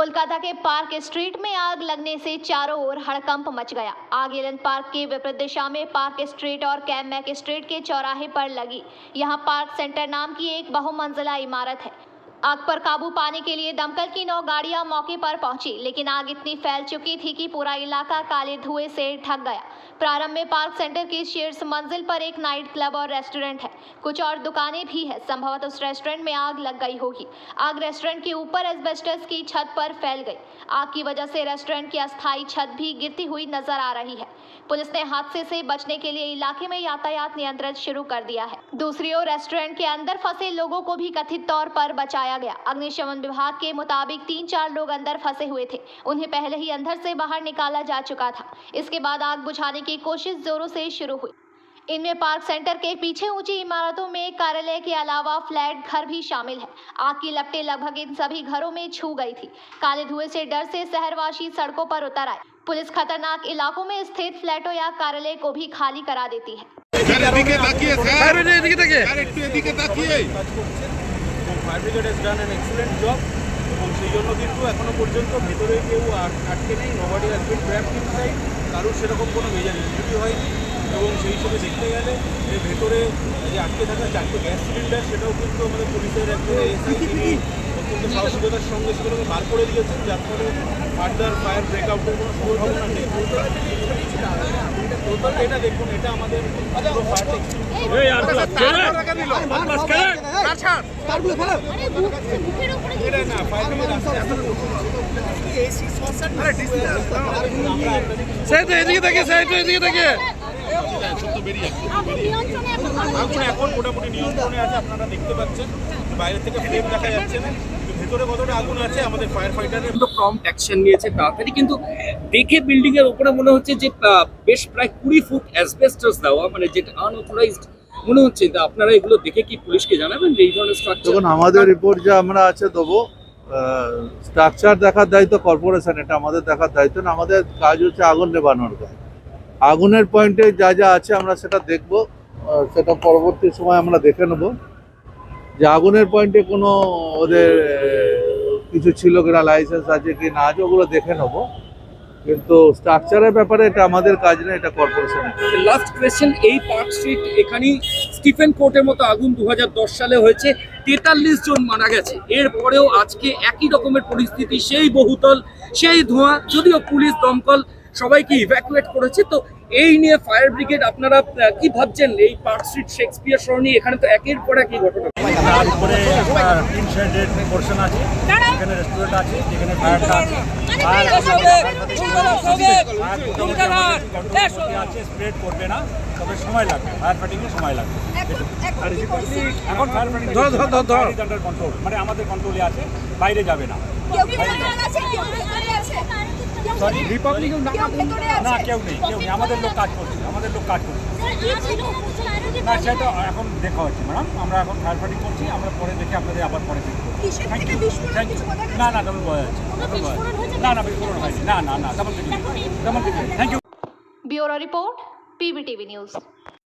कोलकाता के park street में आग लगने से चारों ओर हड़कंप मच गया। आग एलन पार्क के विपरीत दिशा में पार्क स्ट्रीट और कैमैक स्ट्रीट के चौराहे पर लगी। यहां पार्क सेंटर नाम की एक बहुमंजिला इमारत है। आग पर काबू पाने के लिए दमकल की 9 गाड़ियां मौके पर पहुंची, लेकिन आग इतनी फैल चुकी थी कि पूरा इलाका काले धुएं से ढक गया। प्रारंभ में पार्क सेंटर की शीर्ष मंजिल पर एक नाइट क्लब और रेस्टोरेंट है। कुछ और दुकानें भी है। संभवतः उस रेस्टोरेंट में आग लग गई होगी। आग रेस्टोरेंट के ऊपर एस्बेस्टस की छत पर फैल गई। आग की वजह से रेस्टोरेंट की अस्थायी छत भी गिरती हुई नजर आ रही है। पुलिस ने हादसे से बचने के लिए इलाके में यातायात नियंत्रण शुरू कर दिया है। दूसरी ओर रेस्टोरेंट के अंदर फंसे लोगों को भी कथित तौर पर बचाया गया। अग्निशमन विभाग के मुताबिक 3-4 लोग अंदर फंसे हुए थे। उन्हें पहले ही अंदर से बाहर निकाला जा चुका था। इसके बाद आग बुझाने की कोशिश जोरों से शुरू हुई। इनमें पार्क सेंटर के पीछे ऊंची इमारतों में कार्यालय के अलावा फ्लैट घर भी शामिल है। आग की लपटें लगभग इन सभी घरों में छू गई थी। काले धुएं से डर से शहरवासी सड़कों पर उतर आए। पुलिस खतरनाक इलाकों में स्थित फ्लैटों या कार्यालय को भी खाली करा देती है। Fire brigade has done an excellent job এবং সেই জন্য কিন্তু এখনো পর্যন্ত ভেতরে কেউ আটকে নেই। Nobody has been trapped inside. কারোর সেরকম কোনো মেজর ইনজুরি হয়নি এবং সেই হিসেবে দেখতে গেলে এর ভেতরে যে আটকে থাকা 4টে গ্যাস সিলিন্ডার সেটাও কিন্তু আমাদের পুলিশের একজন এসআই তিনি অত্যন্ত সাহসিকতার সঙ্গে সেগুলোকে বার করে দিয়েছেন, যার ফলে ফার্দার ফায়ার ব্রেকআউটের কোনো সম্ভাবনা নেই। টোটাল এটা দেখুন, এটা আমাদের পুরো ফায়ার এখন মোটামুটি নিয়ন্ত্রণে আছে। আপনারা দেখতে পাচ্ছেন বাইরে থেকে ফ্লেম দেখা যাচ্ছে না, ভেতরে কতটা আগুন আছে আমাদের ফায়ার ফাইটারের প্রম্পট অ্যাকশন নিয়েছে তাড়াতাড়ি, কিন্তু দেখে বিল্ডিং এর উপরে মনে হচ্ছে যে বেশ প্রায় 20 ফুট অ্যাসবেস্টস দেওয়া, মানে যেটা আনঅথরাইজড মনে হচ্ছে। আপনারা এগুলো দেখে কি পুলিশকে জানাবেন যে এই ধরনের স্ট্রাকচার? দেখুন, আমাদের রিপোর্ট যা আমরা আছে দেবো। স্ট্রাকচার দেখার দায়িত্ব কর্পোরেশন, এটা আমাদের দেখার দায়িত্ব না। আমাদের কাজ হচ্ছে আগুন নেভানোর কাজ। আগুনের পয়েন্টে যা যা আছে আমরা সেটা দেখব, সেটা পরবর্তী সময় আমরা দেখে নেব যে আগুনের পয়েন্টে কোনো ওদের কিছু ছিল কিনা, লাইসেন্স আছে কি না আছে, ওগুলো দেখে নেব। কিন্তু স্ট্রাকচারের ব্যাপারে এটা আমাদের কাজ না, এটা কর্পোরেশনের। লাস্ট কোয়েশ্চেন, এই পার্ক স্ট্রিট এখানে স্টিফেন কোর্টের মতো আগুন 2010 সালে হয়েছে, 43 জন মারা গেছে। এরপরেও আজকে একই রকমের পরিস্থিতি, সেই বহুতল, সেই ধোঁয়া, যদিও পুলিশ দমকল সবাইকে ইভ্যাকুয়েট করেছে। তো এই নিয়ে ফায়ার ব্রিগেড আপনারা কি ভাবছেন? এই পার্ক স্ট্রিট শেক্সপিয়ার সরণি, এখানে তো একের পর একই ঘটনা। উপরে টিন শেডেড পোর্শন আছে, এখানে রেস্টুরেন্ট আছে, যেখানে ফায়ারটা আছে, স্প্রেড করবে না, তবে সময় লাগবে, ফায়ার ফাইটিংয়ে সময় লাগবে। এখন ফায়ার ফাইটিং আন্ডার কন্ট্রোল, মানে আমাদের কন্ট্রোলে আছে, বাইরে যাবে না। না, কেউ নেই, আমাদের লোক কাজ করছে, না সেটা এখন দেখা হচ্ছে ম্যাডাম। আমরা এখন ফায়ার ফাইটিং করছি, আমরা পরে দেখে আপনাদের আবার পরে দেখবো। না তেমন বোঝা যাচ্ছে, না বিস্ফোরণ হয়নি, না তেমন কিছু, thank you. Bureau report, PBTV news.